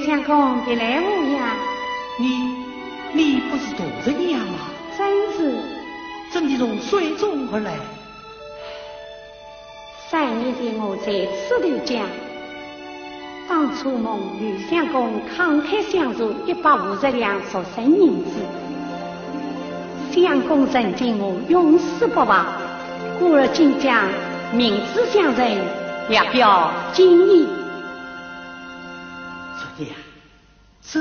相公别来无恙。你不是杜人娘吗？真是。怎地从水中而来？3年前我在赤柳江，当初蒙吕相公慷慨相助150两赎身银子，相公认定我永世不忘，故而今将明知相认，也表敬意。这样，这。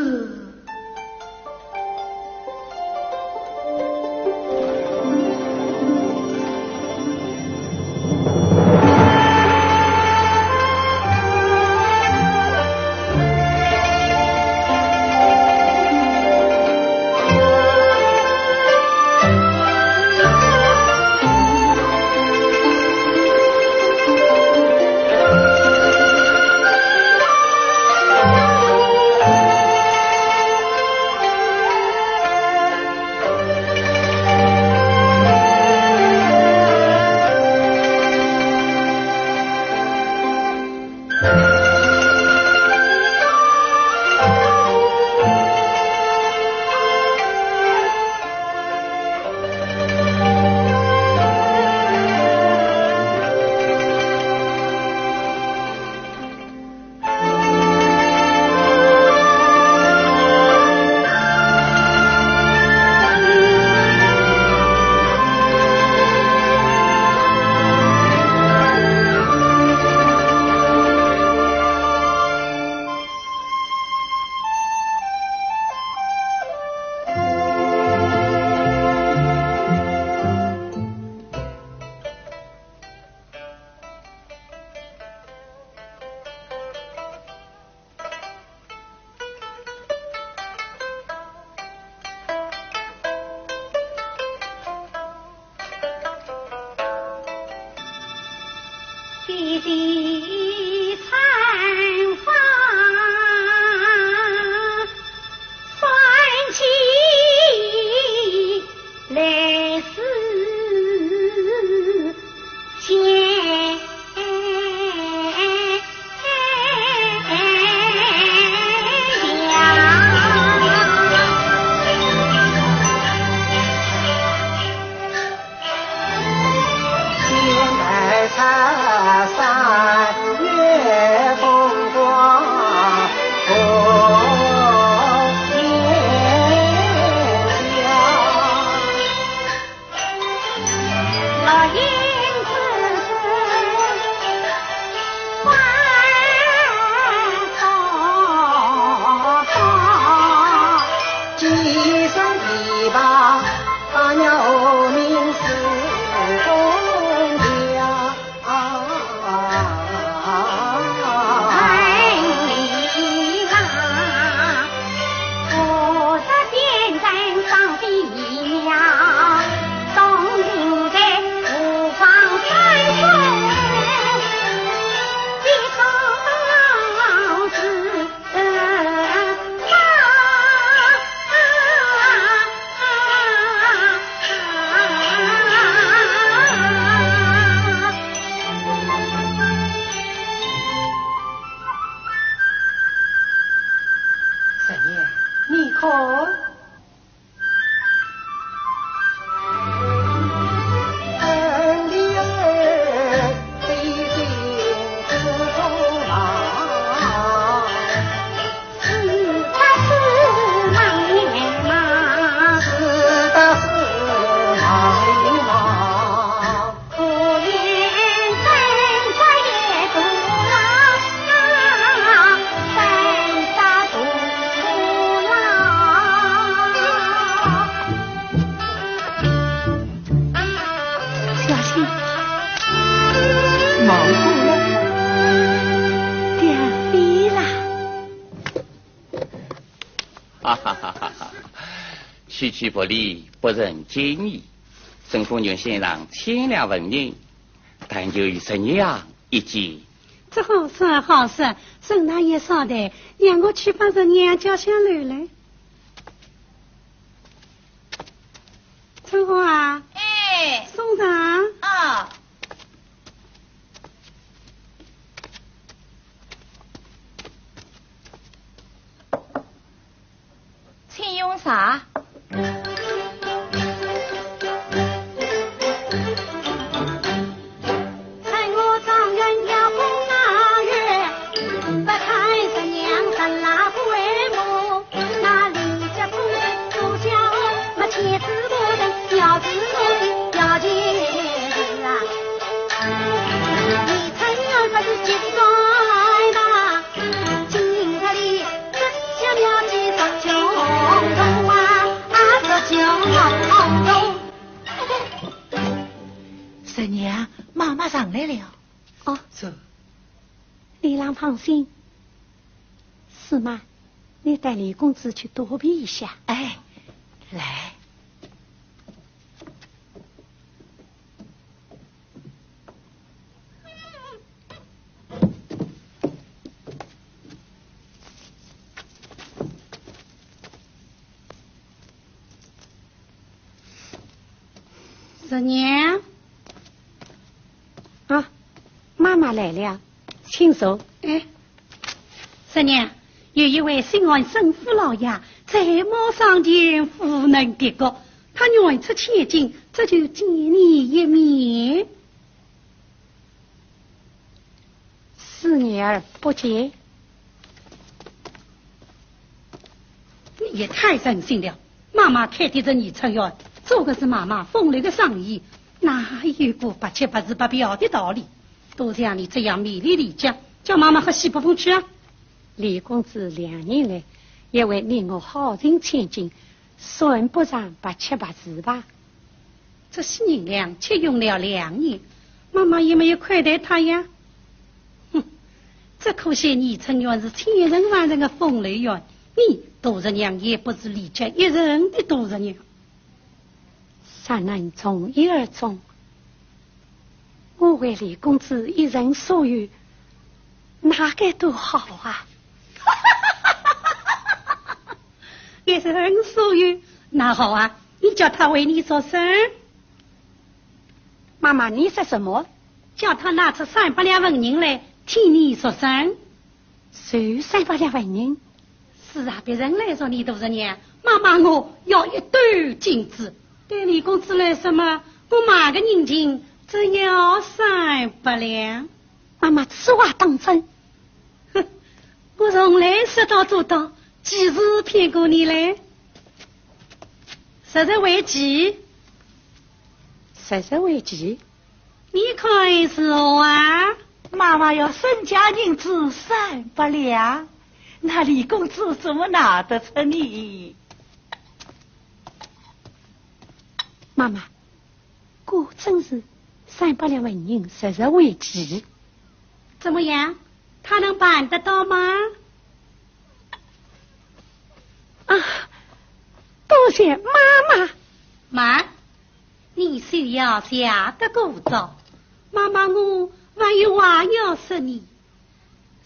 区区不利，不人敬意。沈夫人先让千两文银，但就与沈娘一见。这好事好事，沈大爷稍待，让我去把沈娘叫下来。春花，哎，送上啊。啥？婶娘，妈妈上来了。哦，走。李郎放心，是吗？你带李公子去躲避一下。哎，来。婶娘，啊，妈妈来了，请坐。哎，婶娘，有一位姓安生父老爷在马上前赴能别国，他远出千金，这就见你一面。是女儿不接。你也太任性了！妈妈开的这女春药，做的是妈妈风流的生意，哪有过不七不十不表的道理？都像你这样美丽离家，叫妈妈和西不风去啊！李公子2年来也为令我好人千金，算不上不七不十吧。这些银两却用了2年，妈妈也没有亏待他呀。哼，这可惜你春药是千人万人的风流药，你杜十娘也不是李家一人的杜十娘。尚能从一而终，我为李公子一人所有，哪该多好啊！一人所有，那好啊，你叫他为你说声。妈妈，你说什么？叫他拿出300两纹银来替你说声。收300两纹银？是啊，别人来说你杜十娘，妈妈我要一堆金子。对李公子来说嘛，我买个人情只要300两。妈妈此话当真？哼，我从来说到做到，几时骗过你嘞？实在为吉，实在为吉。你快说啊！妈妈要身家银子300两，那李公子怎么拿得出你？妈妈，果真是300两纹银，实实为吉。怎么样？他能办得到吗？啊，多谢妈妈。妈，你虽要下得过招，妈妈我还有话要说你。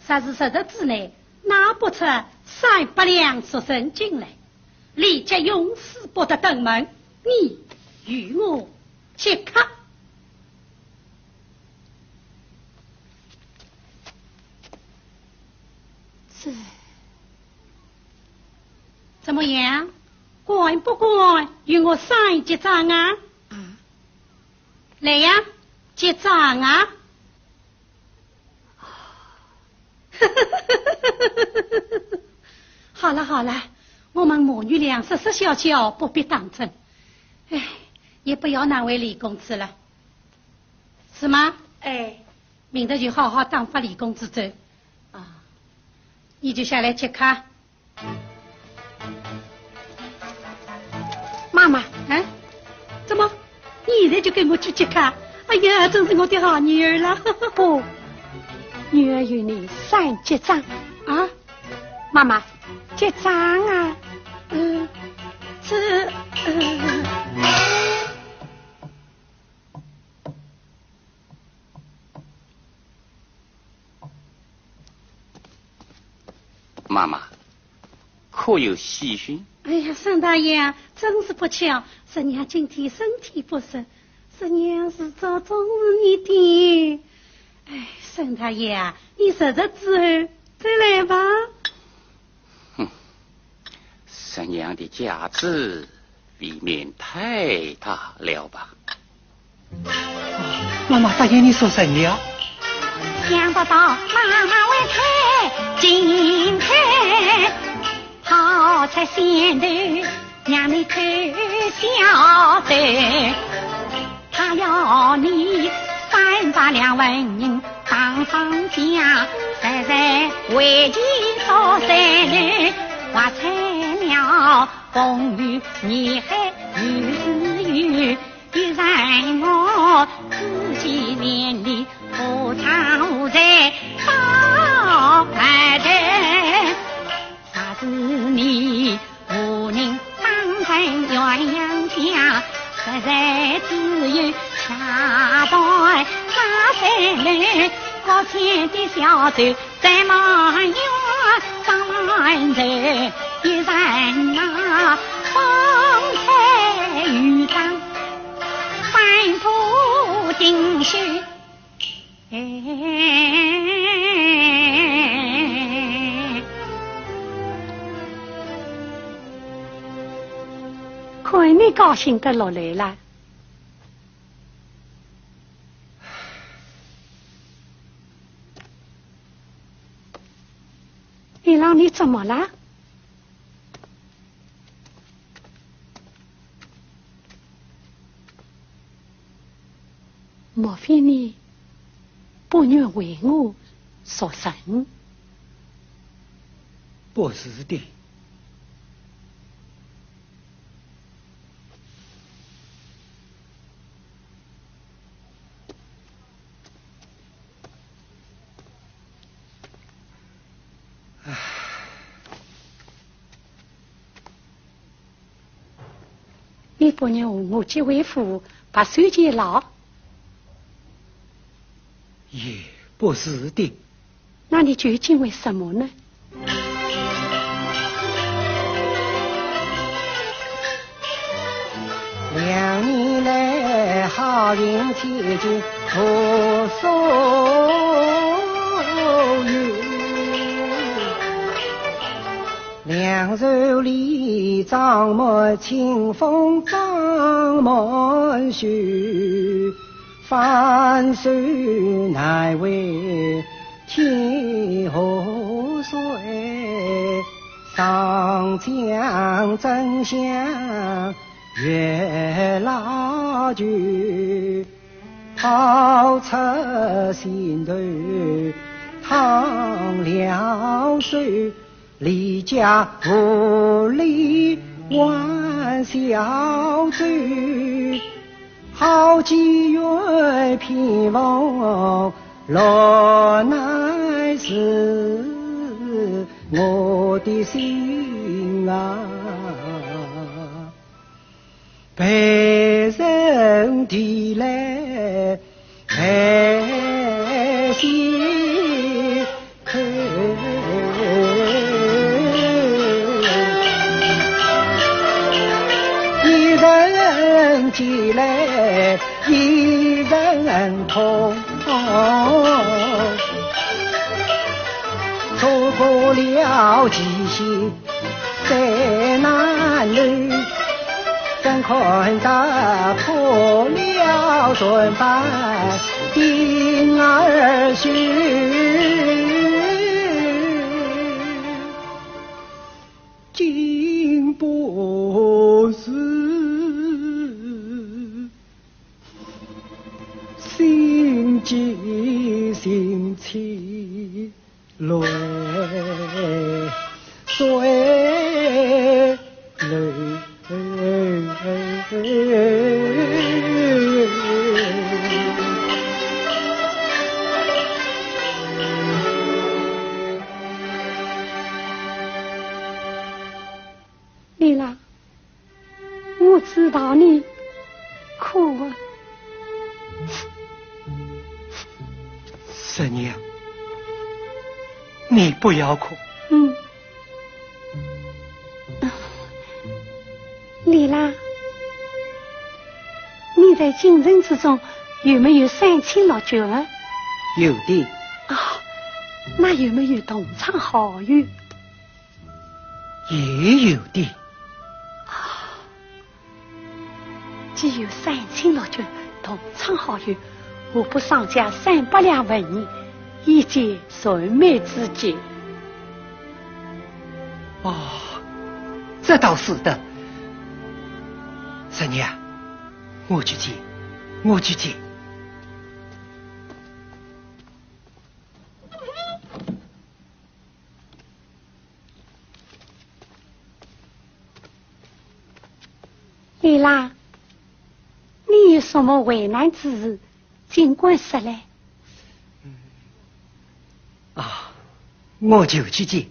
10日之内拿不出300两赎身金来，李家永世不得登门。你与我即刻。是。怎么样？管不管与我算结账啊？啊，来呀，结账啊！好了好了，我们母女俩实实小小，不必当真。哎，也不要难为李公子了，是吗？哎，明天就好好当发李公子走啊！你就下来接卡。妈妈，嗯，怎么？你现在就跟我去接卡？哎呀，真是我的好女儿了！不，女儿与你算结账啊！妈妈，结账啊！妈妈，可有喜讯？哎呀，沈大爷，真是不巧，婶娘今天身体不适，婶娘是早重视你的。哎，沈大爷啊，你10日之后再来吧。哼，神娘的架子未免太大了吧？妈妈答应你说神娘。想不到妈妈会开金开，好彩先头让你偷晓得，他要你300两纹银当房价，实在为情所三女，话材料风雨你还有是有，一然我自己连理无常无在到来的，啥子你无人当成鸳鸯家，实在只有恰到那三人，我牵的小手在满园上满头，一然那风采雨当半途定须。看你高兴得落来了，你让你怎么了？莫非你不愿为我所生？不是的。你不愿我这为父把手机捞？也不是的。那你究竟为什么呢？2年来好运天津无所有，两手里张满清风张满袖，翻手乃为天河水，上江真相月老酒，好出心头淌凉水，离家无里玩小酒，好几月偏逢落乃是我的心啊，被人提来陪心口，一人提来一人痛，错过了吉星在南路，怎看打破了纯白丁儿婿，竟不是心急心起泪水泪。丽拉，我知道你哭啊。神娘，你不要哭。丽拉，你在京城之中有没有3亲6眷啊？有的。那有没有同窗好友？也有的。既有3,6卷同窗好友，我不上加300两文银，以解纯美之结。哦，这倒是的。三娘，我去接，我去接。丽拉，你有什么为难之事，尽管说来。啊，我就去接。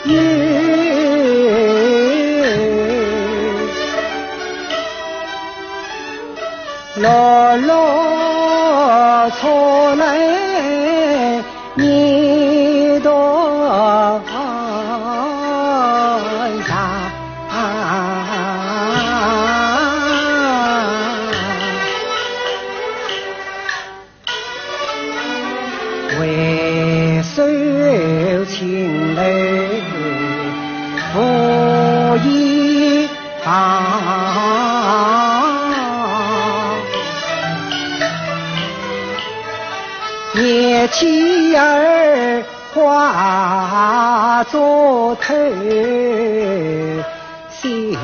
夜落落错来你多呀，为受情泪负一叶妻儿化作头新娘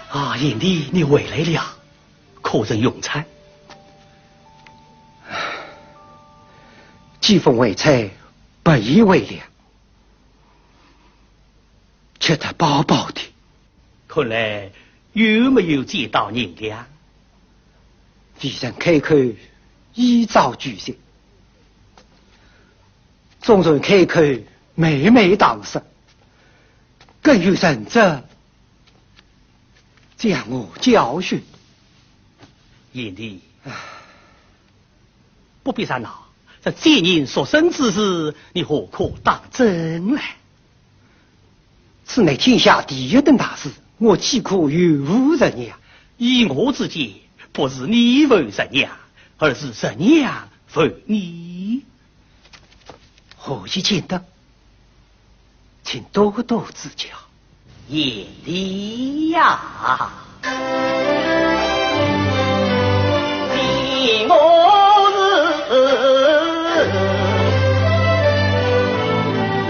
啊，燕弟，你回来了，可曾用餐？几份为菜，不以为良，吃得饱饱的。看来有没有见到人了？敌人开口依照举行，众人开口每每当实，更有人者将我教训。燕弟，不必烦恼，这奸人所生之事，你何可当真来？此乃天下第一等大事，我岂可有误人呀？以我之见，不是你负人娘，而是人娘负你。何以见得？请多多指教。燕弟呀，你我是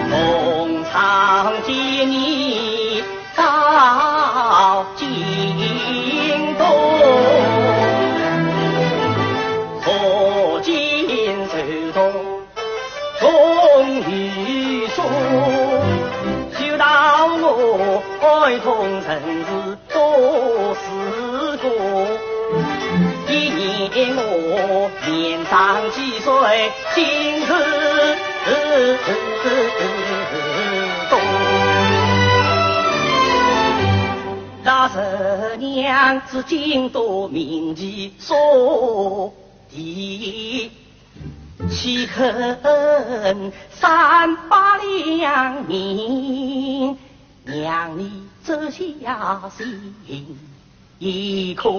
同场见你到京东，可见手中终于说，就当我爱同尘世多事过，一年我年长几岁，心事多。那十娘子京都名妓所敌，岂肯300两银，娘你这下心一颗，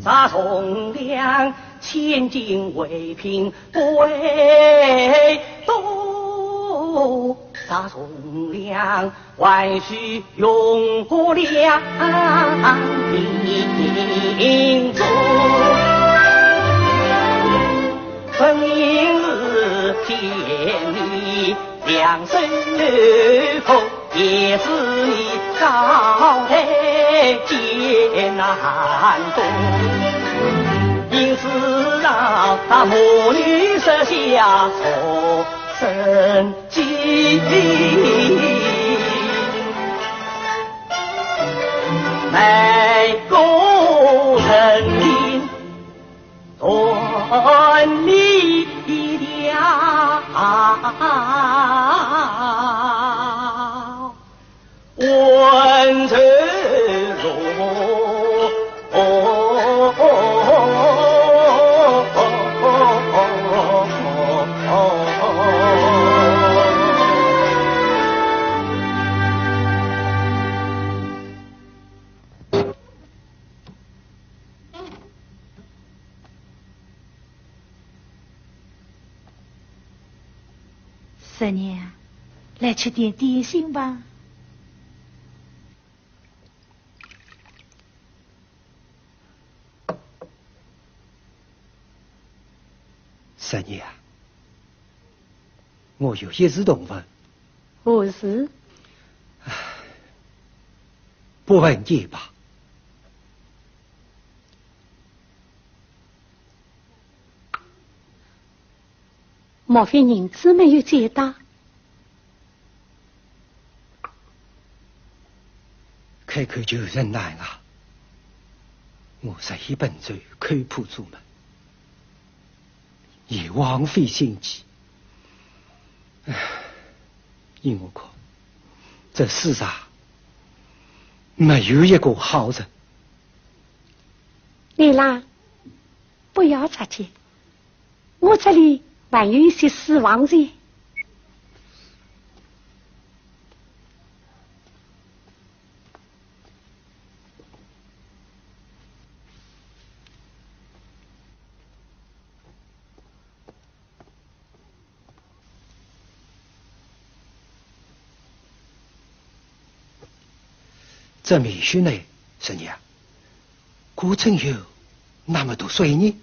杀从良千金为凭不为多，杀从良还需用过两银子，分明是骗你两手空，也是你高抬艰难度，因此让他母女设下错生计，每个人民断你了温存婶娘，来吃点点心吧。婶娘，我有一事同问。何事？不问也罢。莫非人子没有解答？开口就人难啊！我日以本罪，口破出门，也枉费心机。因我看这世上没有一个好人。丽拉，不要着急，我这里还有一些死亡人。这美学呢，师娘，果真有那么多水呢？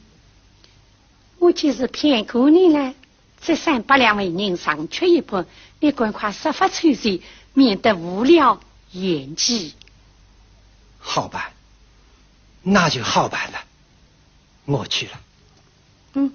我就是骗过你了，这300两为人上缺一半，你赶快设法抽水，免得无聊延期。好办，那就好办了，我去了。嗯。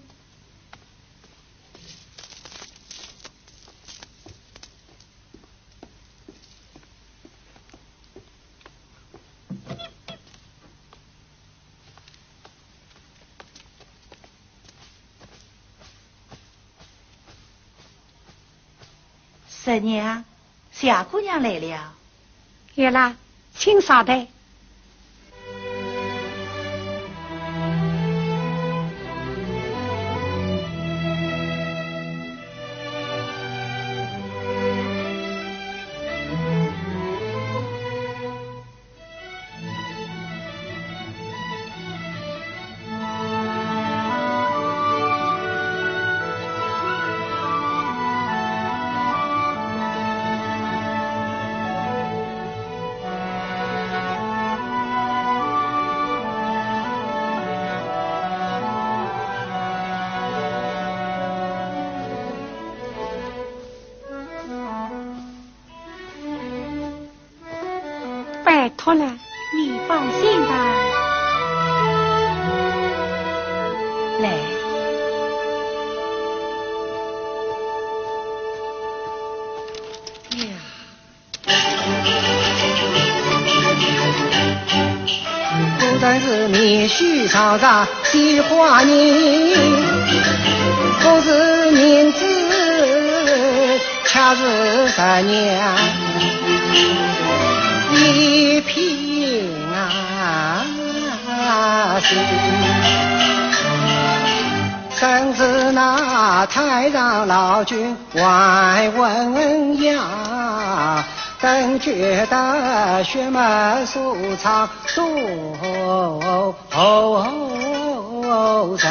师娘，夏姑娘来了。月拉，请稍待。拜托了，你放心吧。来，不但是面须朝上的花人，不是名字恰是师娘一平心，甚至那太上老君外文呀，更觉得血脉舒畅多深。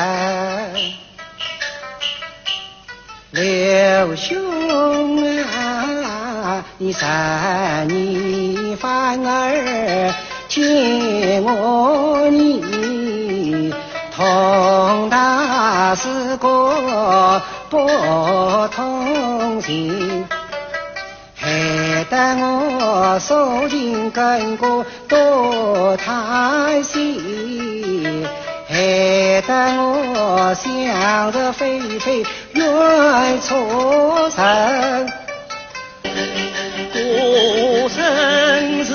刘兄啊，你3年反而见我你同大事过不同情，害得我受尽根过多叹息，害得我想着非非愿错身。过生是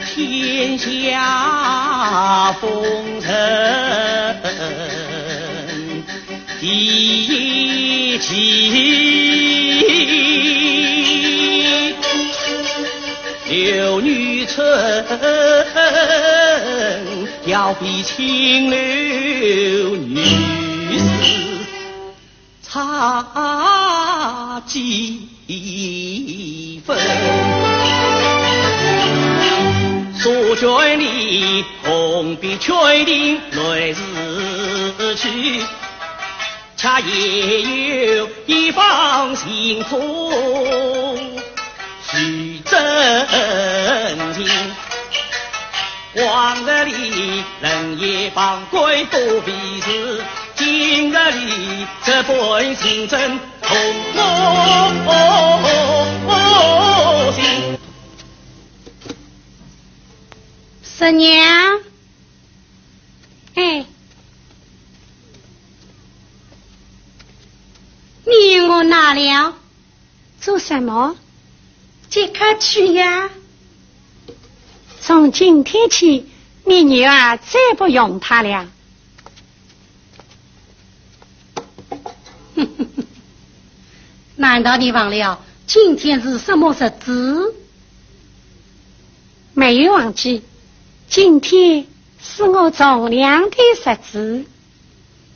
天下风尘第一奇，刘女春要比清流女士差几分，所卷里红笔确定来自去，恰也有一方心痛须真情，往日里人也帮归不必事，今日里这本性真痛我心。师娘，哎，你我哪了？做什么？即刻去呀！从今天起，你女儿再不用他了。难道你忘了今天是什么日子？没有忘记，今天是我从良的日子。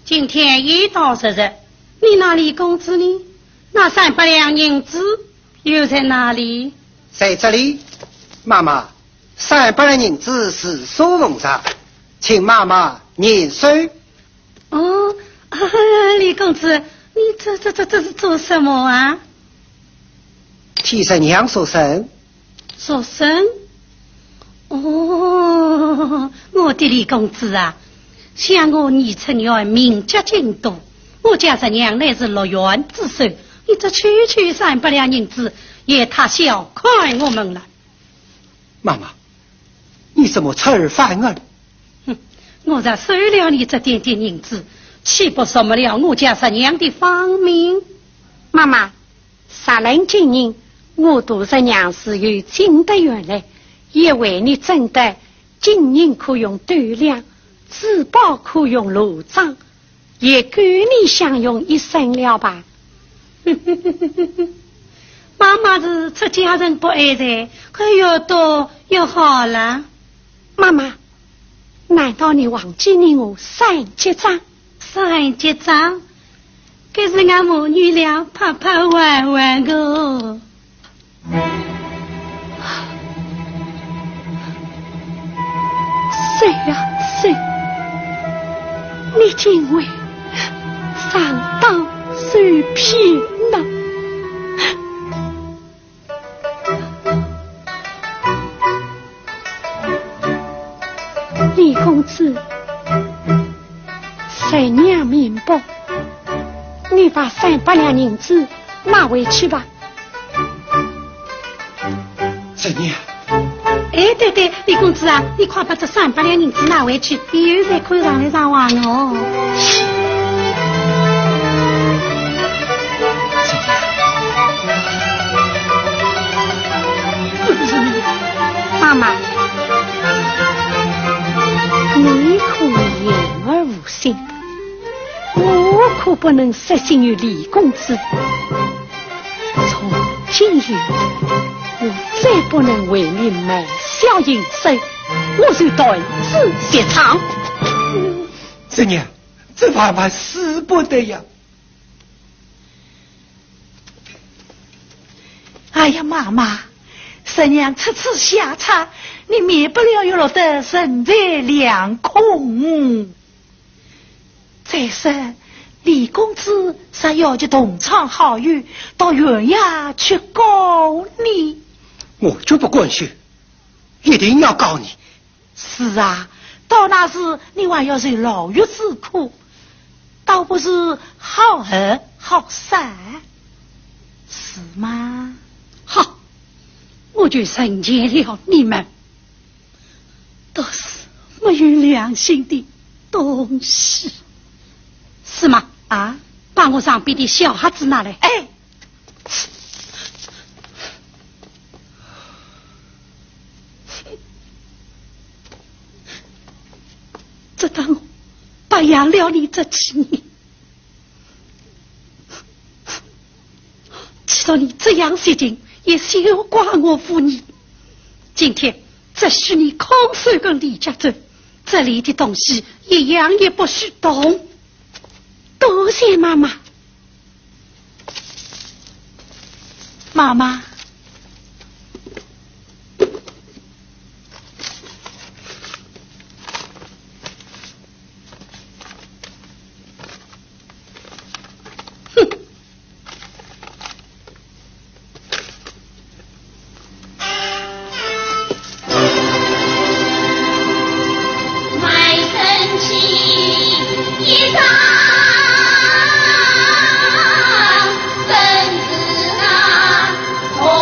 今天一到日日，你那里工资呢？那300两银子又在哪里？在这里，妈妈，300两银子是收奉上，请妈妈念收。哦，李公子，你这是做什么啊？替神娘说声。说声。哦，我的李公子啊，像我女成员名家京都，我家这娘乃是乐园之首，你这区300两银子也太小看我们了。妈妈，你怎么出尔反尔？我才收了你这点点银子，岂不说不了我家这娘的芳名？妈妈，杀人今日，我杜十娘是有金的缘来，也为你挣得金银可用斗量，珠宝可用罗章，也够你享用一生了吧？妈妈是出家人不爱财，可越多越好了。妈妈，难道你忘记你我3结账？3结账，这是俺母女俩拍拍玩玩的。谁呀谁？你竟为上当受骗呢？李公子，谁娘明白？你把300两银子拿回去吧。神娘。哎，对，李公子啊，你快把这300两银子拿回去，以后再可以上来上网哦。妈妈，你可言而无信，我可不能失信于李公子。从今以后，我再不能为你买笑营生，我就断子绝肠。神娘，这爸爸死不得呀！哎呀，妈妈，神娘此次下场，你免不了要落得人财两空。再说李公子是要去同窗好友到原衙去告你。我就不管事，一定要告你。是啊，到那时你还要受牢狱之苦，倒不是好合好散，是吗？好，我就承认了你们都是没有良心的东西，是吗？啊，把我上边的小孩子拿来。哎，这当我白养了你这几年，知道你这样事情也休怪我负你。今天只许你空手跟李家走，这里的东西一样也不许动。多谢妈妈。妈妈，哦。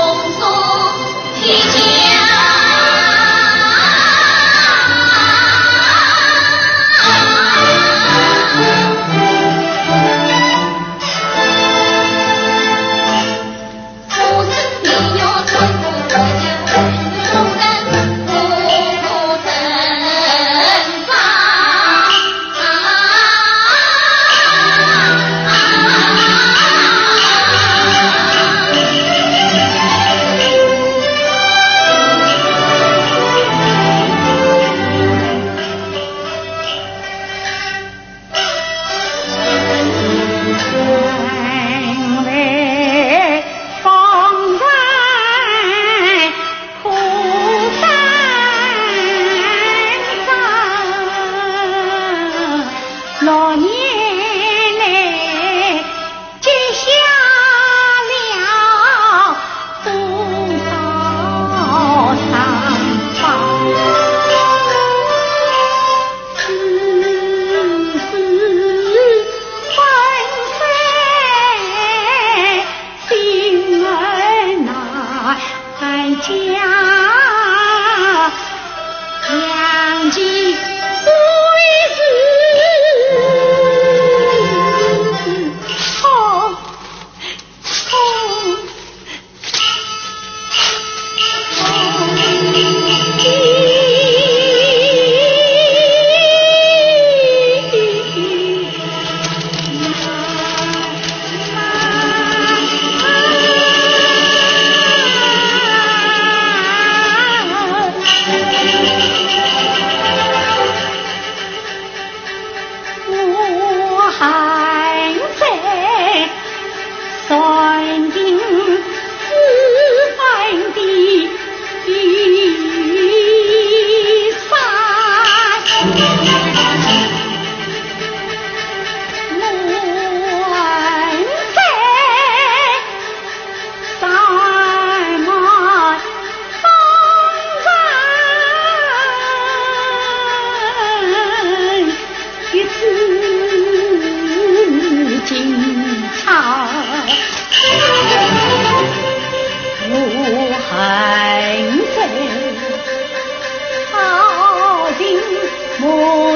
我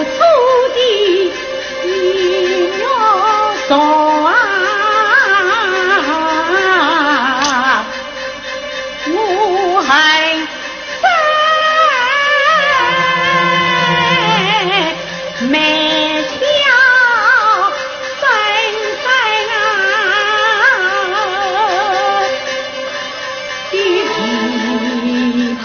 土地一要走啊，我还在每条深山的琵琶。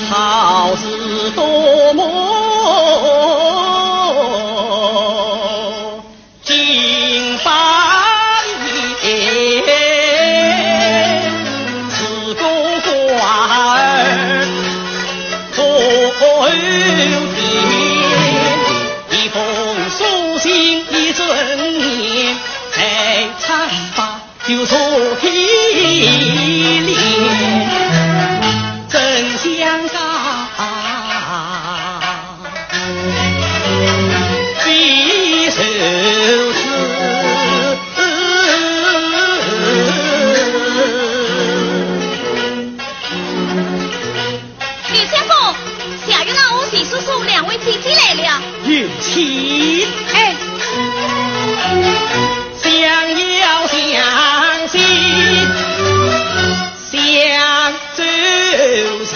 好事多磨，金发里，自古寡儿多有天，一封书信一尊念，再参吧有错体脸。真相高，必受死。吕相公，下月让我徐叔叔两位姐姐来了。有情，哎，相要相信，相走行。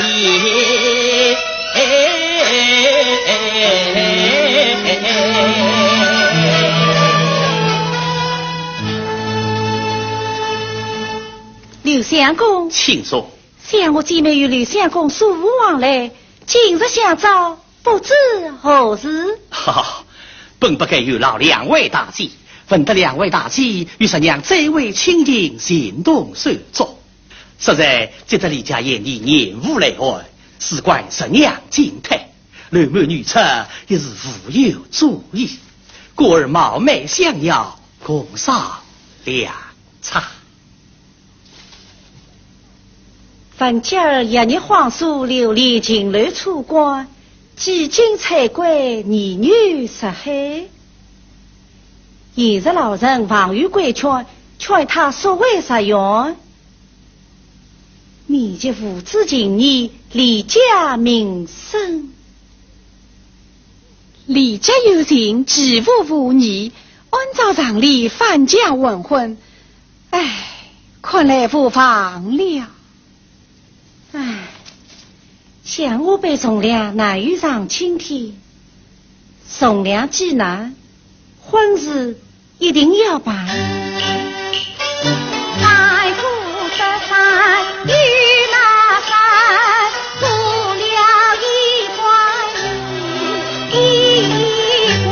刘相公，请说。想我姐妹与刘相公素无往来，今日相招，不知何事。哈哈，本不该有劳两位大姐，闻得两位大姐与十娘最为亲近，行动手足，实在值得李家眼里年无来外，事关十娘进退，乱满女侧也是无有主意，故而冒昧相邀，共赏两茶。本今儿夜日皇叔流连秦楼出关，几经彩归，儿女十海。现日老人望于归劝，劝他所谓实用，免及父子情义，李家名声。李家有人继父无疑，按照常理反将混婚，唉，看来无妨了。唉，想我被从良难于上青天，从良既难，婚事一定要办。爱不得山与那山，做了一关，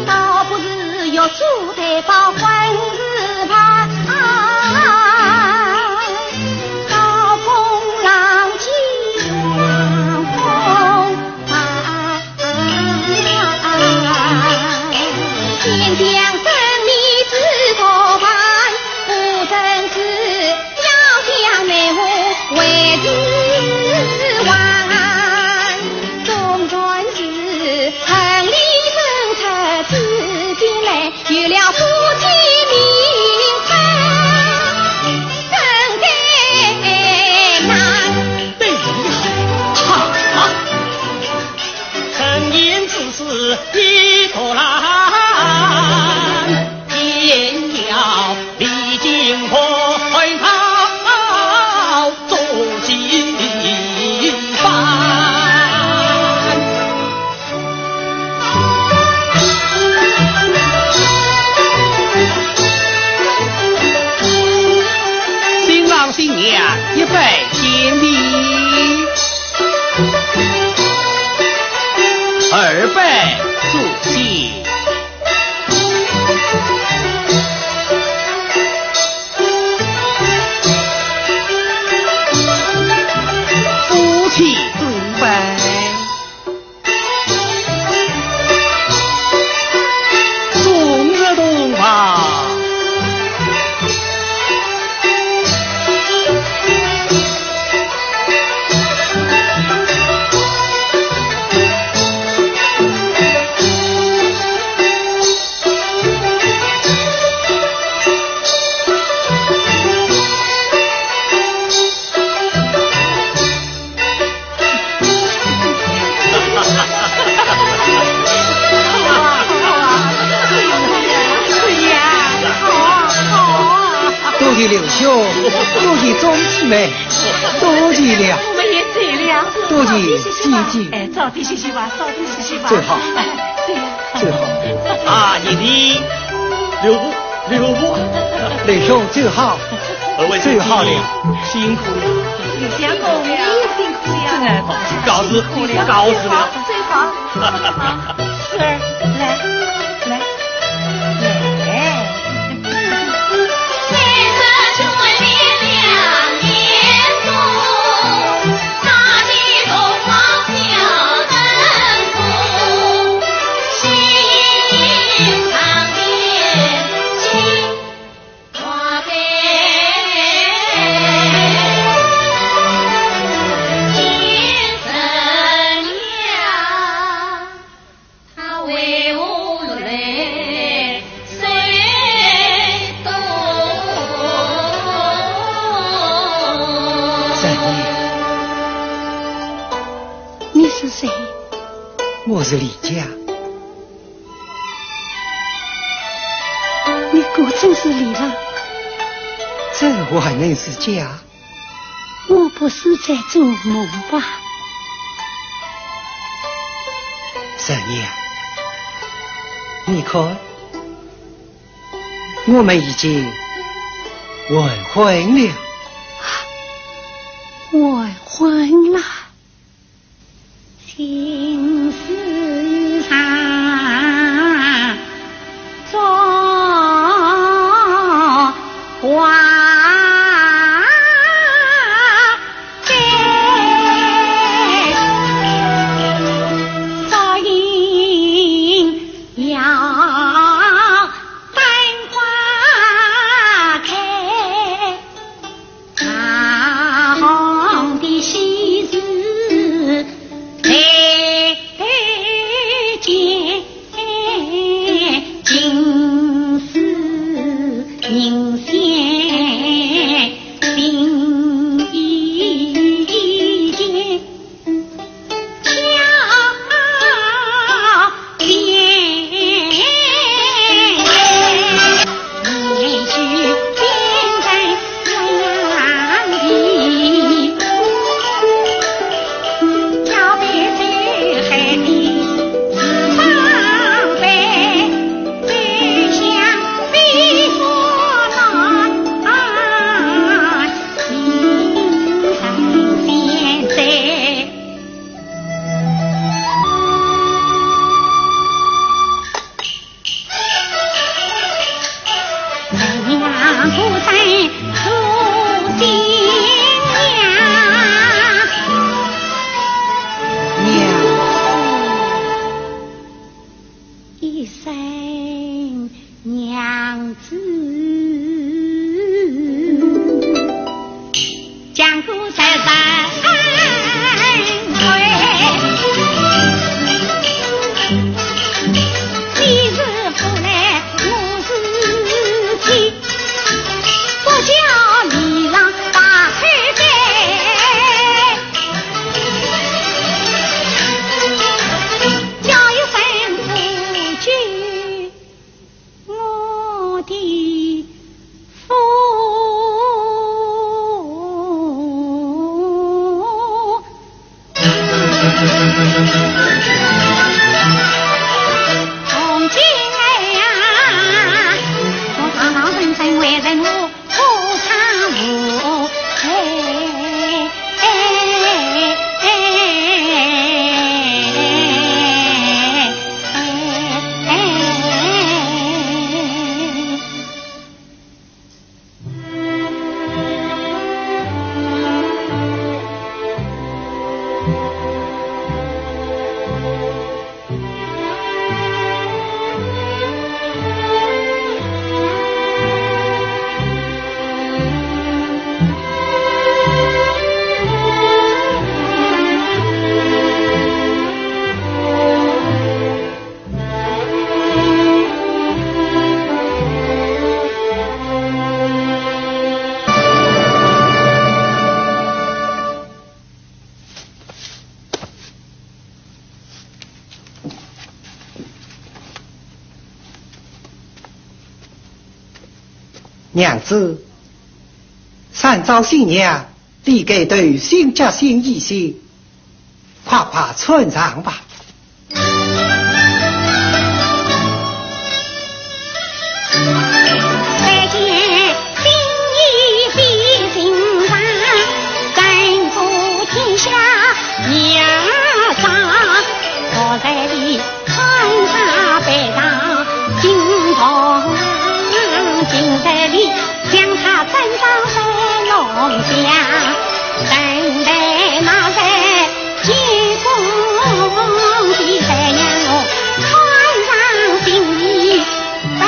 倒不是要做对报婚事盘。天将生一头狼，偏要历经破逃走进犯。新郎新娘一拜见礼，二拜祝谢。夫妻对拜，终日同房。多谢刘兄，多谢钟姊妹，多谢了。我们也醉了，多谢姐姐。哎，早点休息吧，早点休息吧。最好，对呀，最好。啊，你的刘伯，雷兄最好，二位最好了，辛苦了。刘相公，你也辛苦了。真的，告辞了。最好。好，四儿，来。你是谁？我是李家。你果真是李郎？这我还能是家？我不是在做梦吧？三娘，你看，我们已经完婚了。完婚了，情丝上做花开，早应要繁花开。好的喜事在从今呀，我堂堂正正为人物出场舞，娘子，三朝新娘立给对新家新意心，快快穿上吧。再见新衣披新裳，征服天下娘长，我在里穿上白裳金童，今在里将他登上飞龙江，等待那在结婚的三娘我穿上新衣白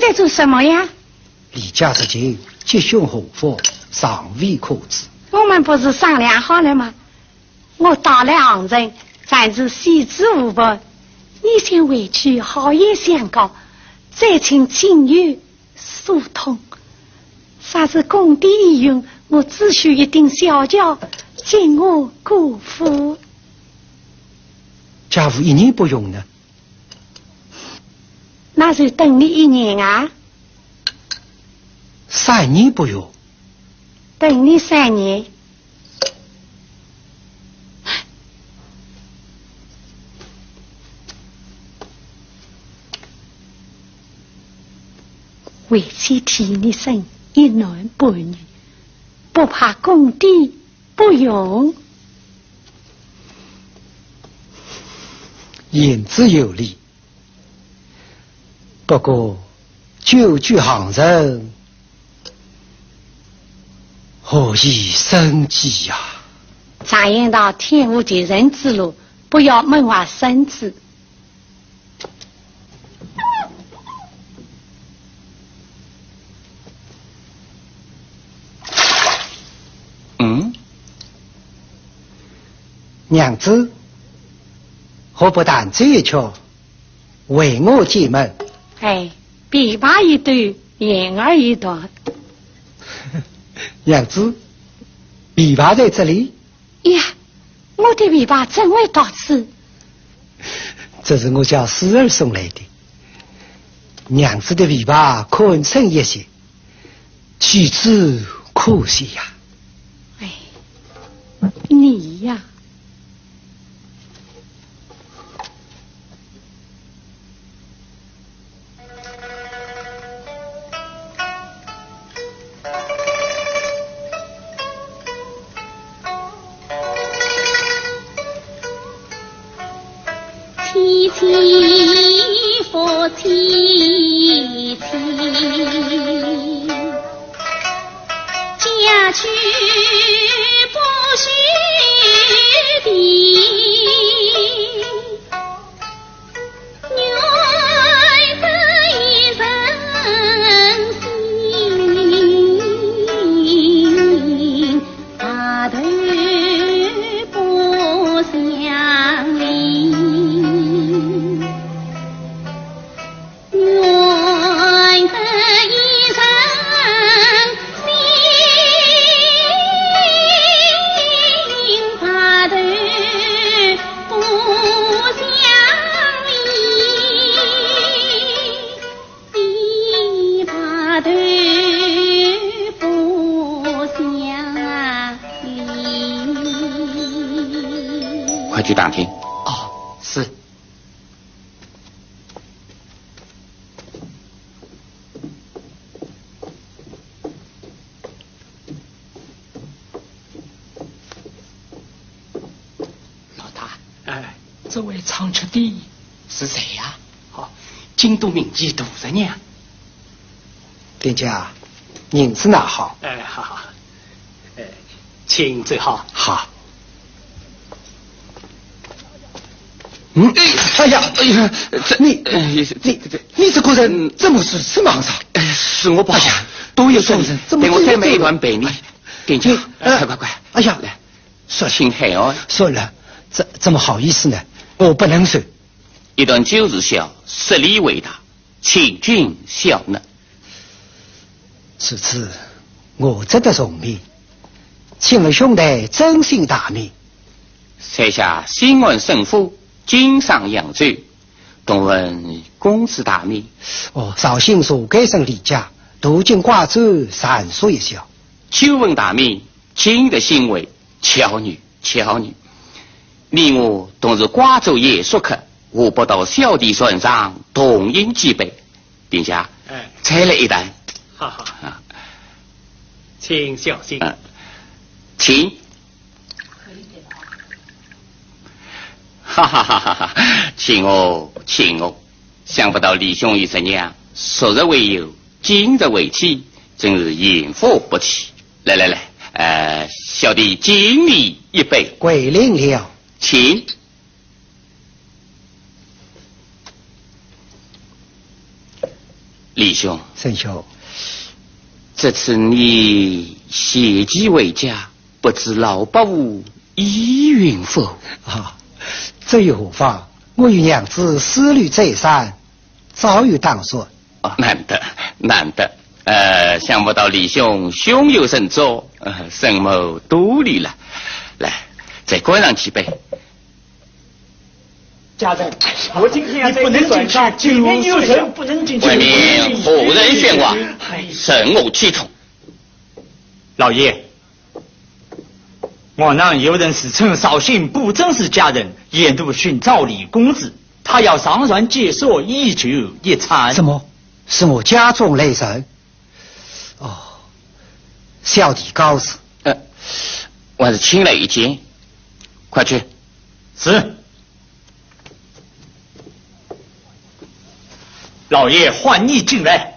在做什么呀？李家之情，吉凶祸福，尚未可知。我们不是商量好了吗？我到了昂人，暂时细致无闻。你先回去好言相告，再请亲友疏通。啥是工地意用，我只需一顶小轿，进我过府。假如一年不用呢？那就等你1年啊？3年不用，等你3年。为妻替你生1男8女，不怕工地不用。言之有理。不过久居行人，何以生计呀？常言道，天无绝人之路，不要门外生枝。娘子，何不但这一瞧，为我解闷？哎，琵琶一对，言儿一段。娘子，琵琶在这里。呀，我的琵琶怎会到此？这是我叫四儿送来的。娘子的琵琶昆声一些，岂止可惜呀！哎，你呀。家去不快去打听。哦，是。老大，这位长赤帝是谁呀？好，京都名妓杜十娘。殿下，您是哪号？好，请最好。好。嗯，哎呀，你这个人怎么是什么行当？是我不好，都有错人，给我再买一碗白米。殿下，快！哎呀，来，说请海哦。算了，怎么好意思呢？我不能说。一段9日小，10里为大，请君笑纳。此次我值得荣命，请问兄弟真心大名。在下新安神父。经商扬州，动问公子大名。绍兴所改生李家，途经瓜州，闪烁一笑。久闻大名，今日欣慰，巧女。你我同是瓜州夜宿客，我不到小弟船上同饮几杯。殿下，再来一单。好，请小心。请。哈，请哦，想不到李兄与十娘昨日为友，今日为妻，真是艳福不齐。来，小弟敬你一杯。归临了，请。李兄，沈兄，这次你携机为家，不知老伯父意云否？这又何妨？我与娘子思虑再三，早有打算。难得。想不到李兄胸有成竹，沈某多虑了。来，再灌上几杯。家人，我今天不能进去，今天有人不能进去。外面何人喧哗？沈某气痛。老爷，我那有人是称绍兴布政使家人，沿路寻找李公子，他要上船解说一酒一餐。什么？是我家中雷神？小弟告辞。我是请了一间，快去。是。老爷唤你进来。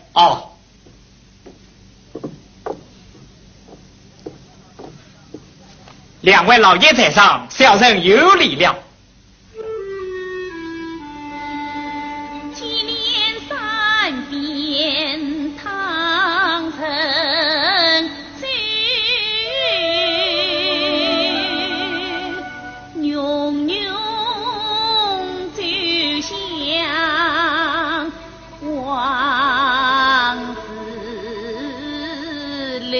两位老爷在上，小人有礼了。接连3遍唐僧走，袅袅走向王子楼。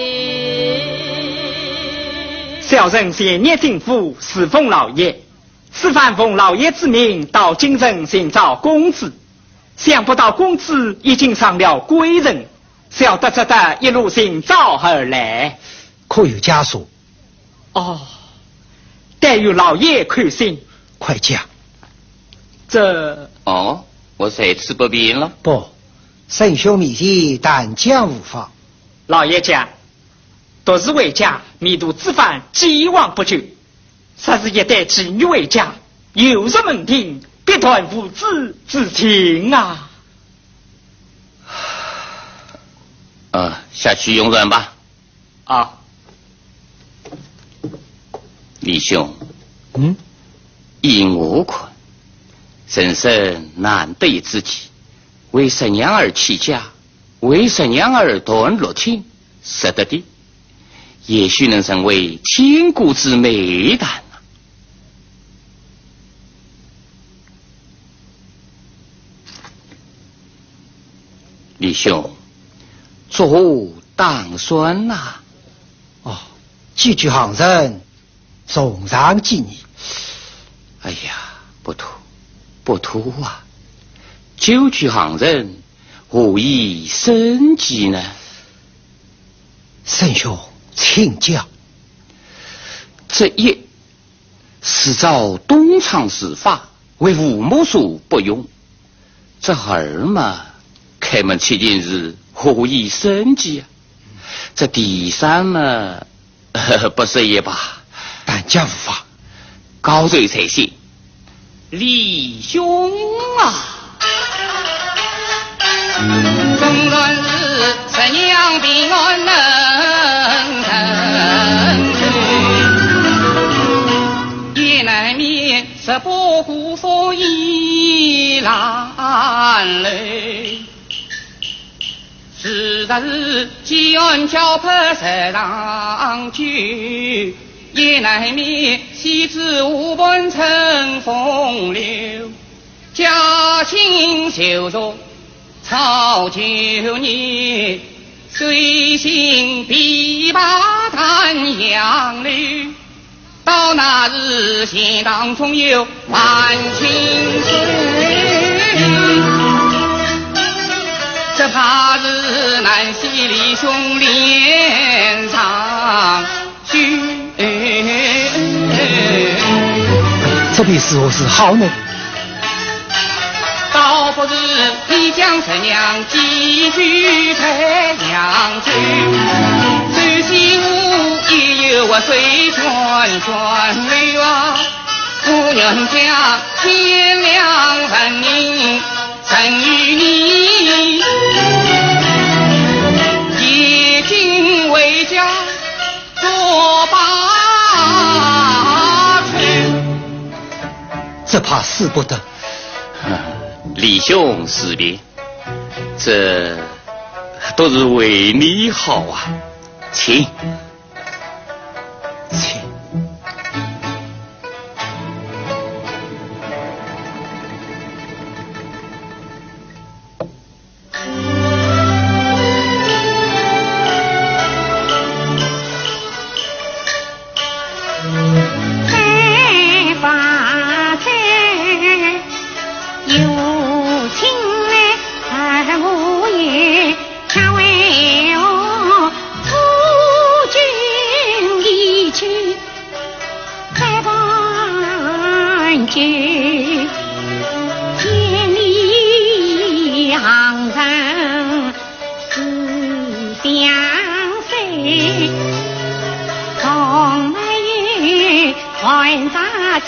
小人前年进府侍奉老爷，此番奉老爷之命到京城寻找公子，想不到公子已经上了归人，小得只得一路寻找而来。可有家属？但有老爷看信。快讲。我在此不便了。不，沈兄面前但讲无妨。老爷讲，独是为家弥途之犯既往不咎，实是一代妓女为家，有入门庭，必断父子之情啊！下去用人吧。李兄，因我困，人生难得之际，为神娘儿起家，为神娘儿断落听，识得的，也许能成为千古之美谈啊！李兄，作何打算呐？哦，几句行人，重上纪念。哎呀，不妥，不妥啊！九曲行人何以生计呢？圣兄，请讲。这一是照东厂施法，为吴某所不用。这二嘛，开门七进日何以生计啊？这第三嘛，不是也罢，但家无法，高瑞才行。李兄啊！纵然是神娘平安能成全，也难免十八股风已烂泪。实在是既然交拍石上去，也难免西子无本成风流，家亲修着操旧孽，随心琵琶弹杨柳，到那日心当中有万顷水，这怕是难系李兄脸上须。这笔是我是好呢。倒不是你将神娘寄居太阳去，虽西屋也有我水泉流啊，夫人家天良人民生于你，以今为家作罢去，这怕死不得。李兄识别，这都是为你好啊，请。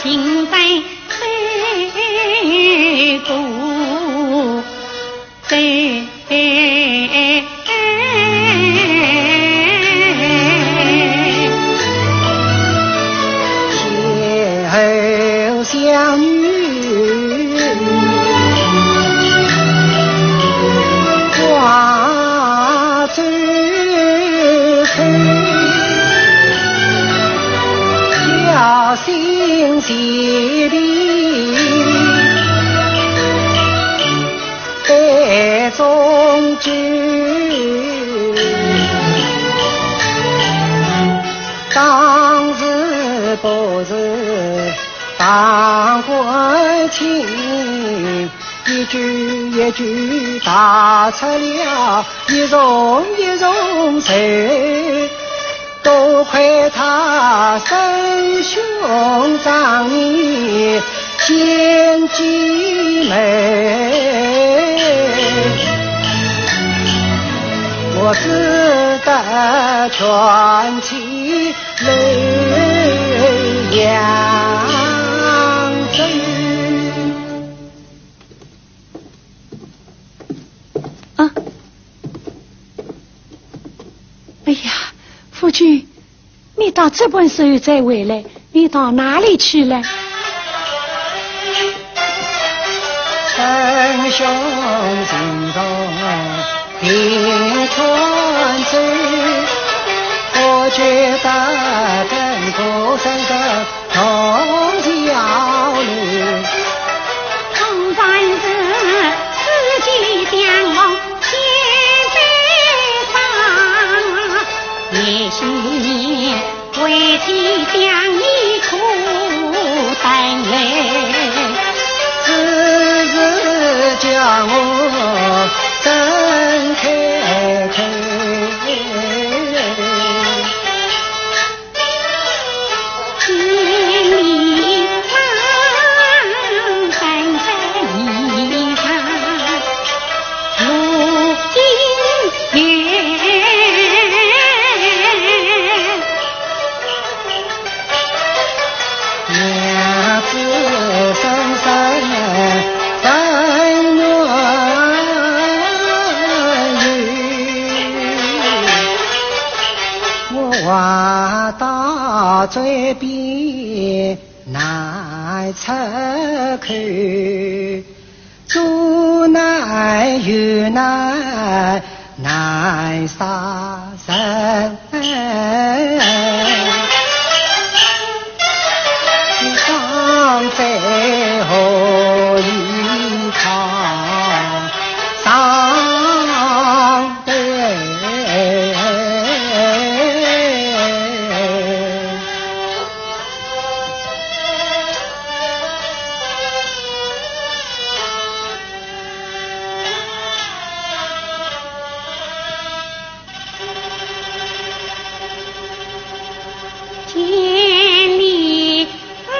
情在水谷在邂逅相遇花醉小心协力爱中居，当时不是当官情，一句一句打出了一荣一荣谁，多亏他生兄长你贤妻美，我只得全其泪扬醉。啊！哎呀，夫君，你到这本时候再回来，你到哪里去了？称雄心中平川走，我觉得跟古生的同交流。同凡是四季相望千杯上，也许你为妻将你苦等来，此时叫我睁开口，千里郎奔在衣裳，如今月。娘子深深温暖有，我话到嘴边难出口，做难又难，难杀人。在何里靠上对？千里郎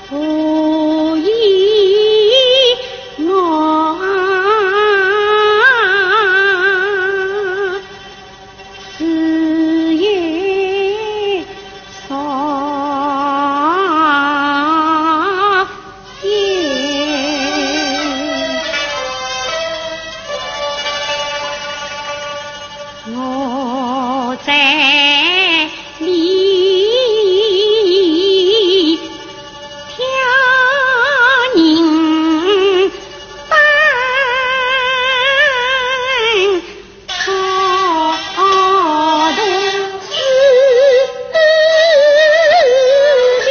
不依我，日夜少言。我在里挑人搬草动四里。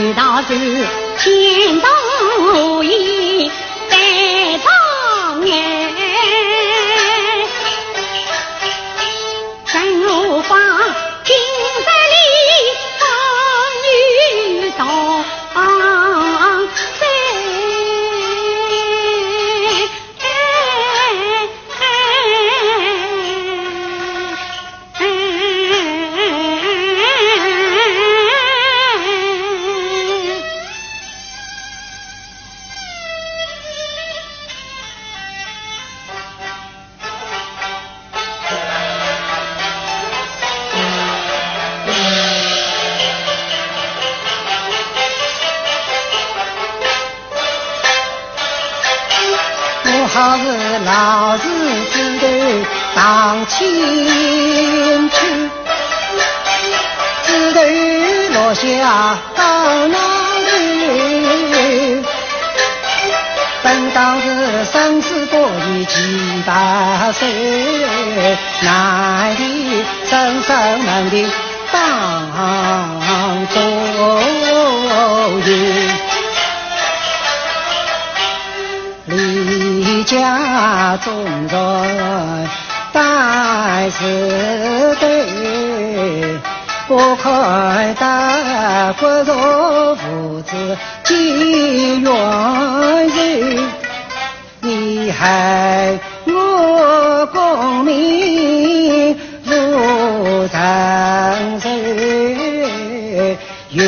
遇到是天道无义在场哎，真无法今日里风雨到好是老子只头当亲去，只头落下到哪里？本当是生死过已几百岁，难敌生生门的当作业。离家中人待是对，不可待国若父子几远人，你害我功名如长水，有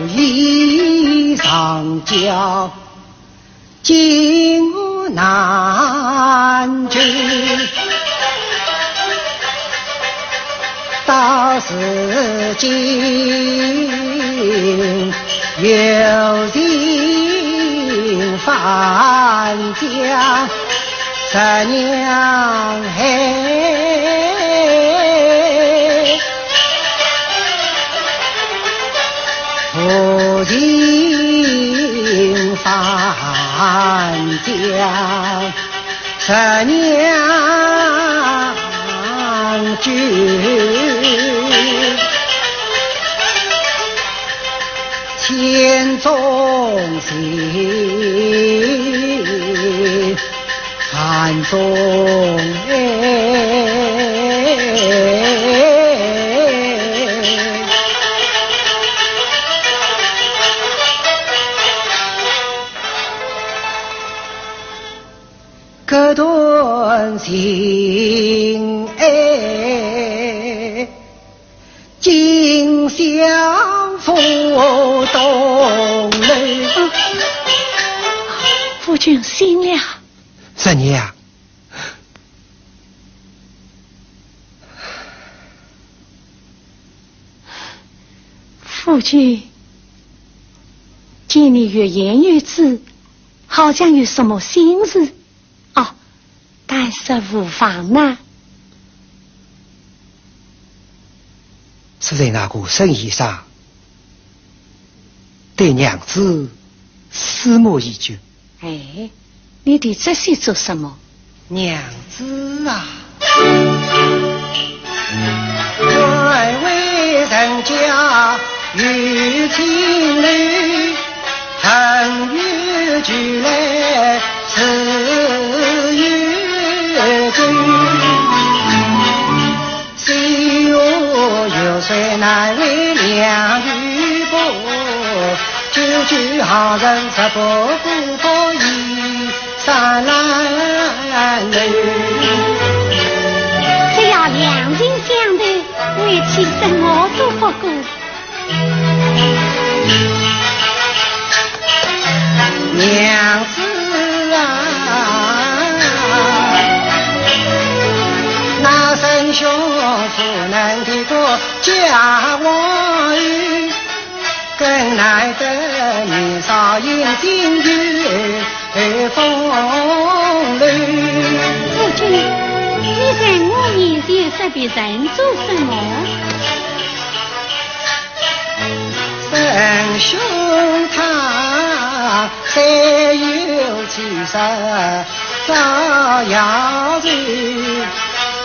意上交今难居，到是今有人返家十娘嘿，父亲返家十娘居，千中心汉中可顿心今相负东垒。夫君醒了。三娘，夫君见你欲言又止，好像有什么心事。哦，但是无妨呢。是在那个生意上对娘子思慕已久。哎，你对这些做什么？娘子啊，外为人家与情侣，恨与俱来是与君，虽有谁难为两与不，句句好人才不顾破衣三男女。只要两情相对，为其什么都不顾。娘子啊，那生兄父能的过家我语，更难得年少因心语风流。夫君，你在我面前设别人做什么？生兄他虽有其实照耀着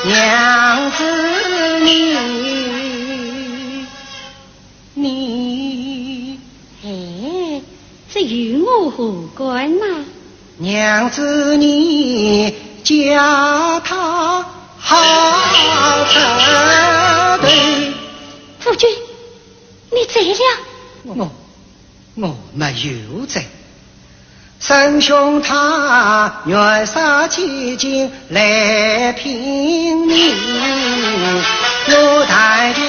娘子你与我何关呐？娘子你叫他好才对。夫君，你在了？我没有在。圣兄他愿杀千金来聘你，我带去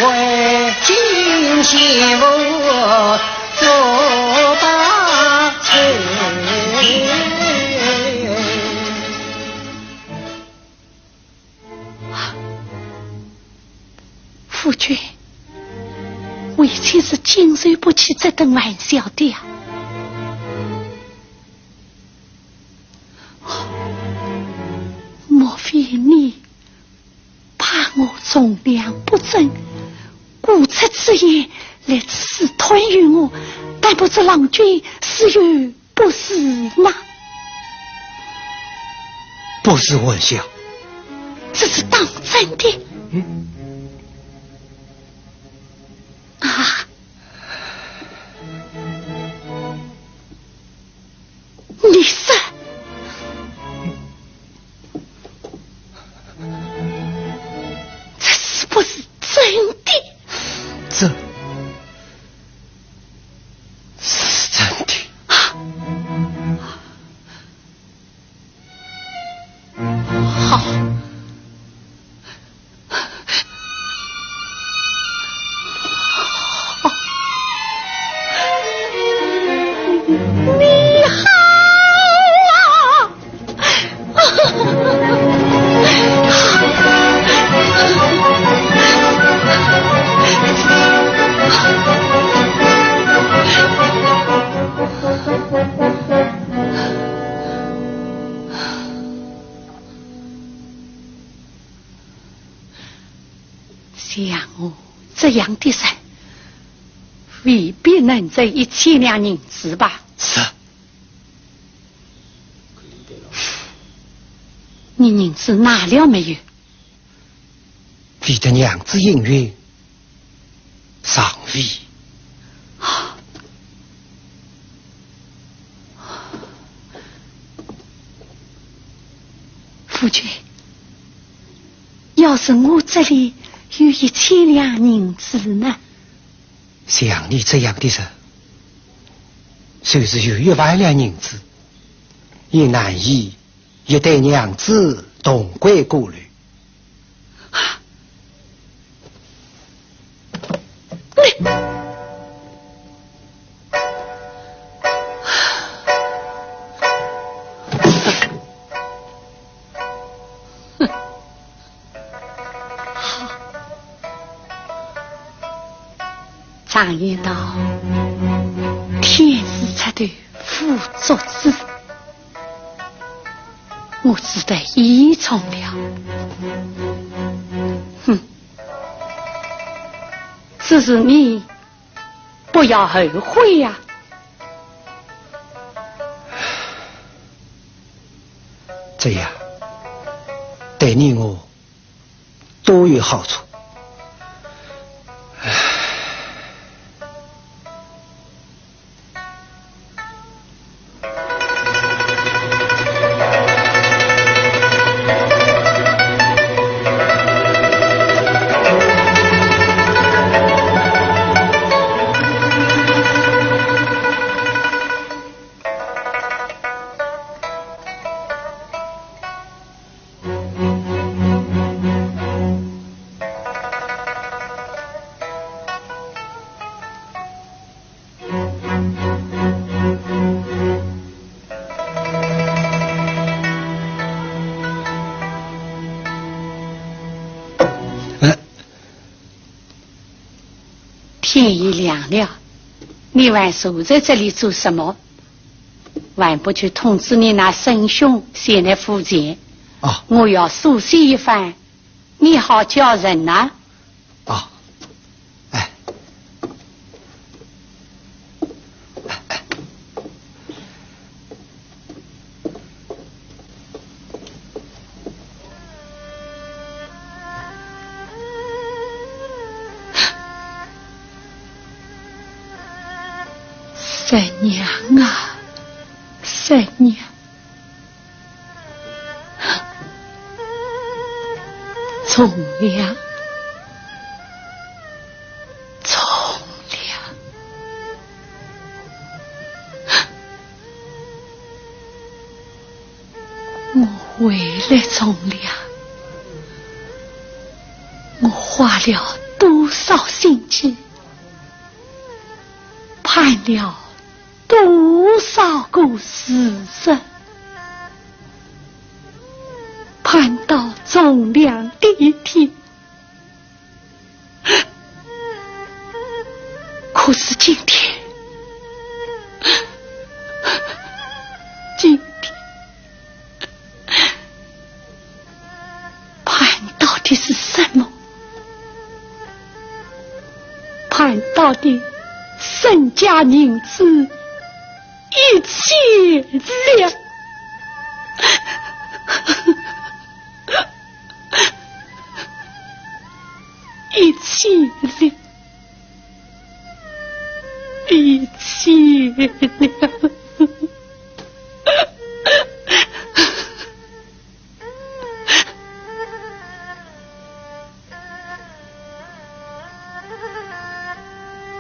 为金媳妇做把菜。夫君，为妻是经受不起这等玩笑的呀。莫非你怕我重量不正，故出此言来刺吞于我？但不知郎君是与不是呢？不是玩笑，这是当真的。啊！你说这是不是真的？这是真的。好。像我这样的人，未必能挣1000两银子吧？是。你银子拿了没有？为的娘子姻缘，尚未。夫君，要是我这里有1000两银子呢？像你这样的人，就是有1万两银子，也难以一对娘子同归故里。常言道，天时出头，夫作子。我只得依从了。只是你不要后悔呀。这样对你我都有好处。天已亮了，你还守在这里做什么？还不去通知你那圣兄先来赴前？我要熟悉一番，你好叫人呐。三娘啊，三娘，从良，从良，我为了从良，我花了多少心机，盼了多少个时辰，盼到从良的一天。可是今天盼到的是什么？盼到的身家银子一切了，一切了，一切了。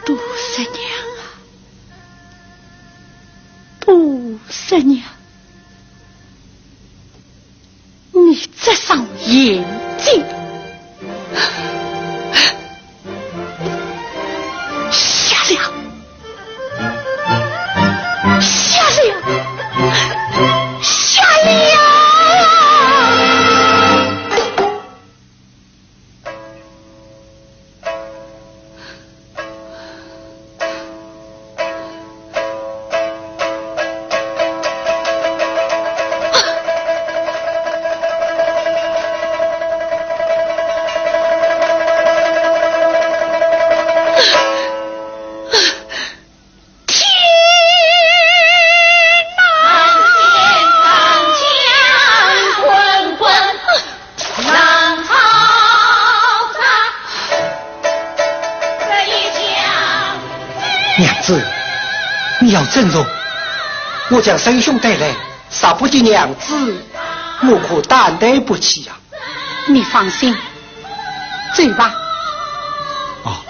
杜十娘啊，杜十娘，你这双眼睛瞎了，瞎了，瞎了！娘子，你要珍重，我将生兄带来，杀不及娘子，我可担待不起呀。你放心，走吧。哦。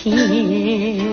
天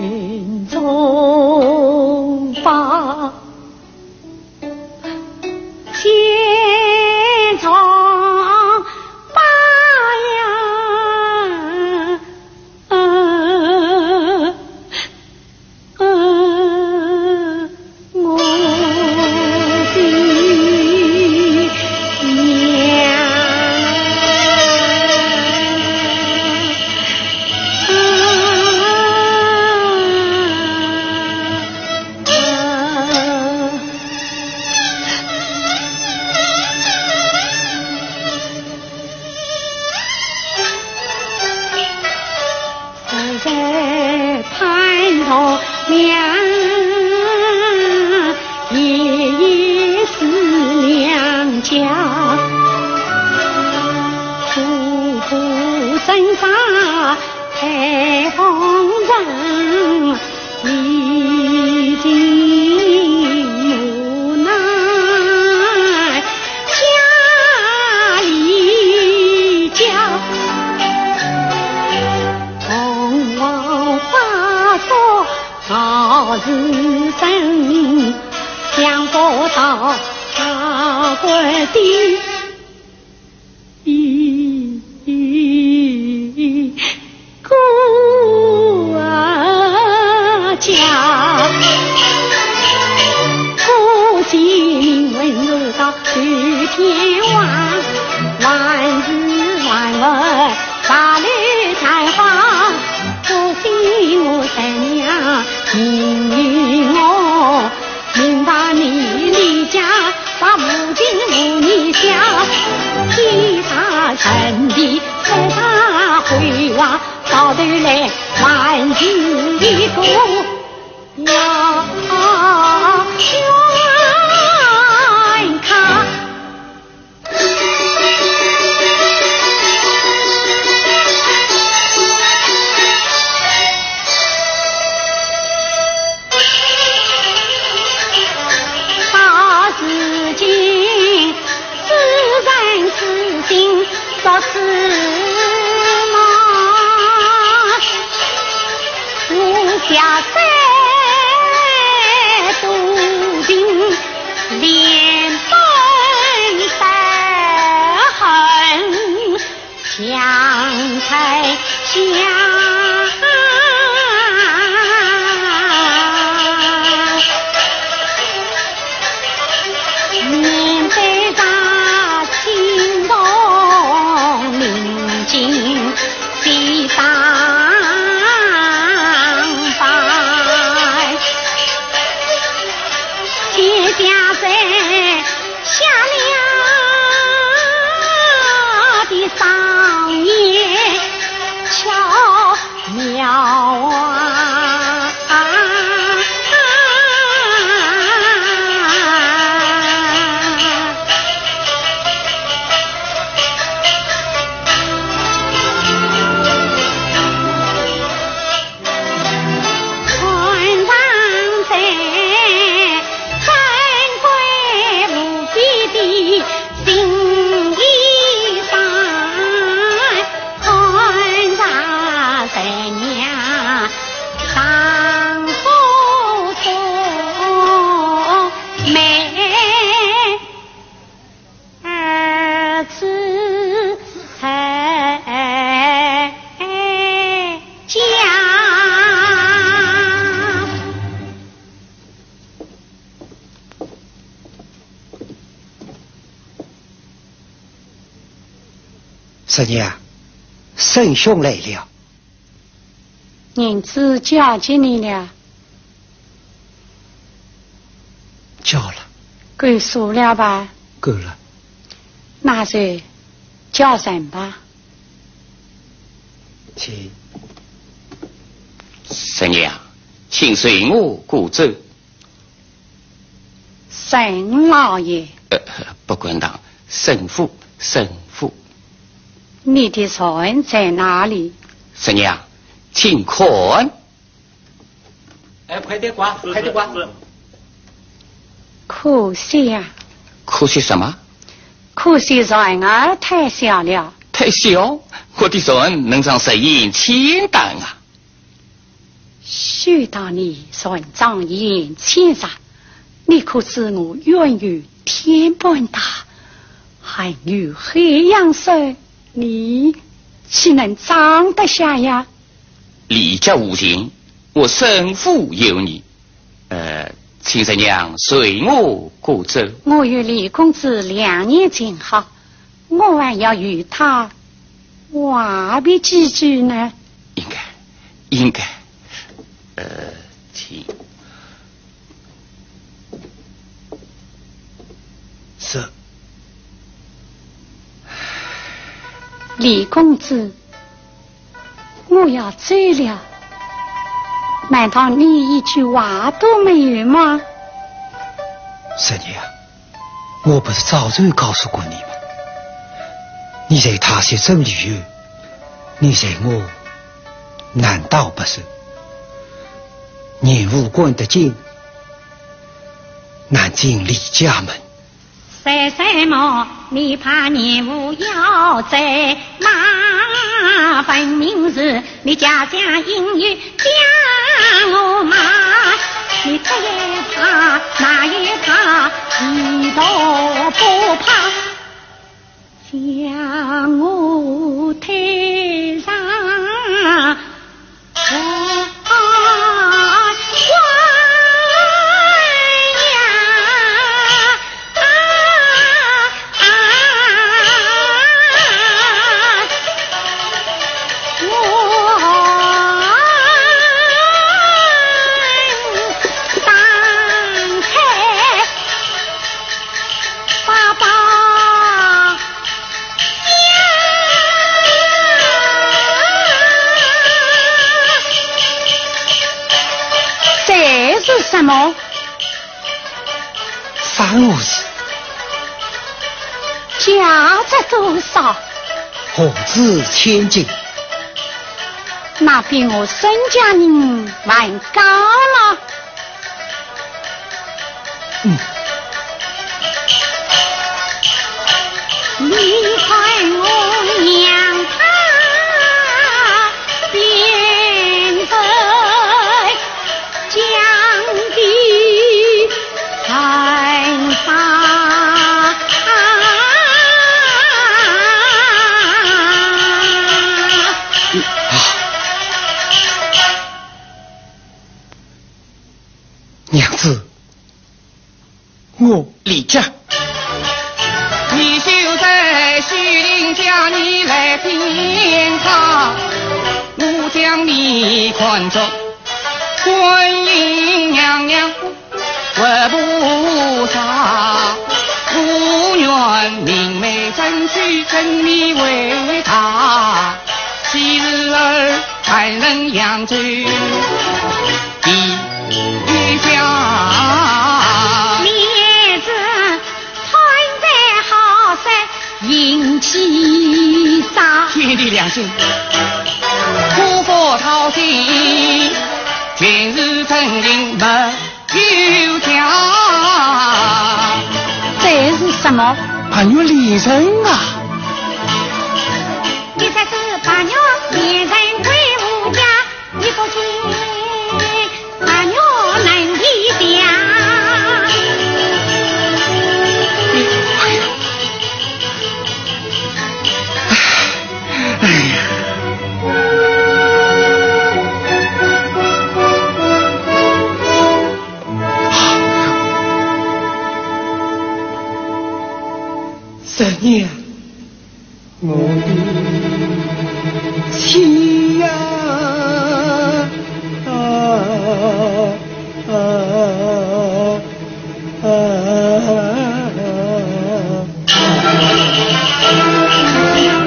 家，苦苦挣扎太风尘，历尽无奈，家里家红王花错好日生，想不到他国的故家，父亲温柔到与天王，万日万物法律才华，父亲我三娘命运我明白你离家把母亲母女下，替他成地在他回望，到头来万事一个要全看。做事嘛，无下三笃定，连本带恨，相猜相。三娘，圣兄来了。人子叫进你了，叫了，够数了吧？够了。那就叫人吧。请三娘，请随我过走。沈老爷，不管当，沈父，沈父。你的船在哪里？三娘，请看。哎，快点挂，快点挂。可惜呀。可惜什么？可惜船儿太小了。太小？我的船能上10银10担啊！许到你船长眼前上，你可知我愿有天般大，还有海洋深，你岂能装得下呀？李家无情，我生父有你。请三娘随我过走。我与李公子2年前好，我还要与他话别几句呢。应该。请。是。李公子，我要走了，难道你一句话都没有吗？三娘，我不是早就告诉过你吗？你在他县州旅游，你在我难道不是？年武关得近，难进李家门。什么？你怕年武要走？马分明是你家家英语将我骂。你这也怕，那也怕，一都不怕。将我推上什么3字？价值多少？何止1000金？那比我孙家人还高了。你看我娘她变在江的山上，娘子，我李家。你就在须林家你来听他，我将你看作观音娘娘活菩萨，无愿明媚争取真理为他，昔日儿才能养尊一家。引起杀，天地良心，苦佛讨心，全是真情没有假。这是什么？俺有离人啊！你才是把娘别人归无家，你不信把娘能一家。三娘，我的妻呀！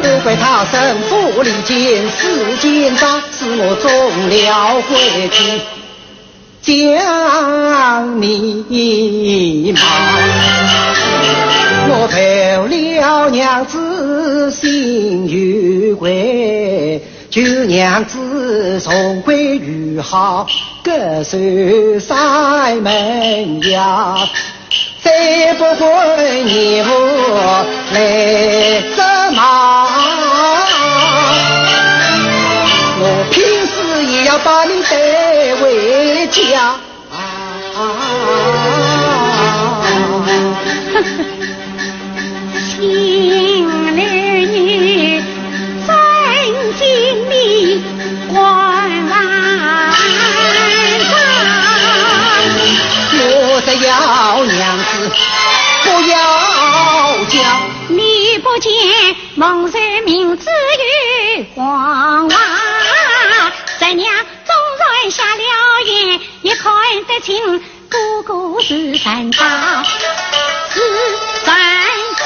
不怪他生父离间世间大，是我中了规矩，将你骂。我投了娘子心有归，求娘子重归于好，各守三门呀。再不会你我来责骂，我拼死也要把你带回家。情儿女真心里关万丈，我只要娘子不要讲，你不见蒙人名字与黄娃，咱娘纵然下了眼，也看得清哥哥是山大，是山大。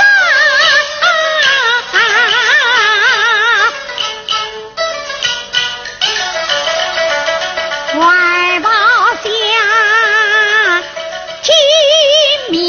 外报下金明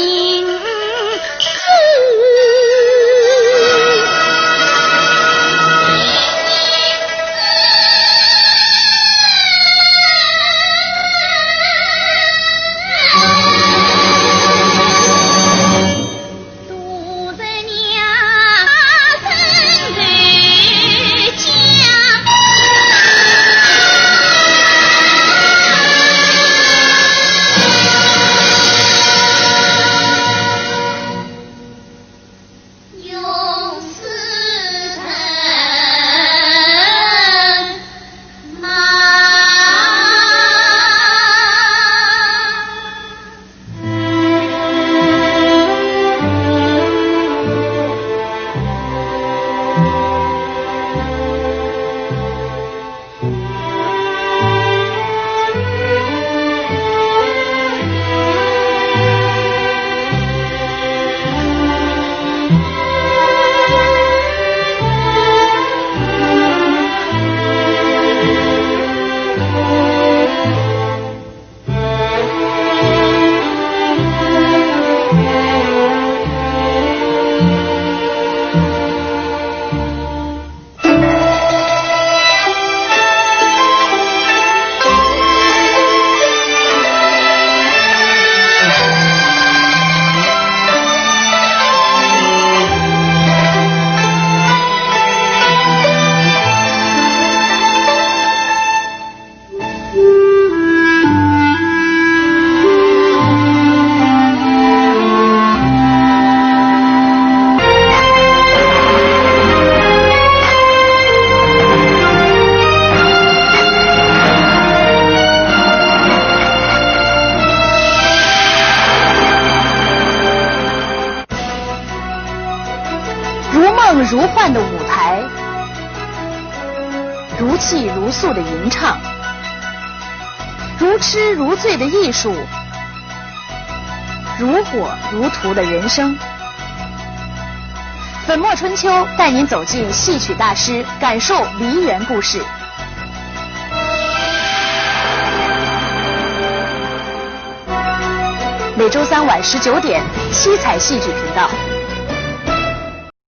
如幻的舞台，如泣如诉的吟唱，如痴如醉的艺术，如火如荼的人生。粉墨春秋带您走进戏曲大师，感受梨园故事。每周三晚19点，七彩戏剧频道。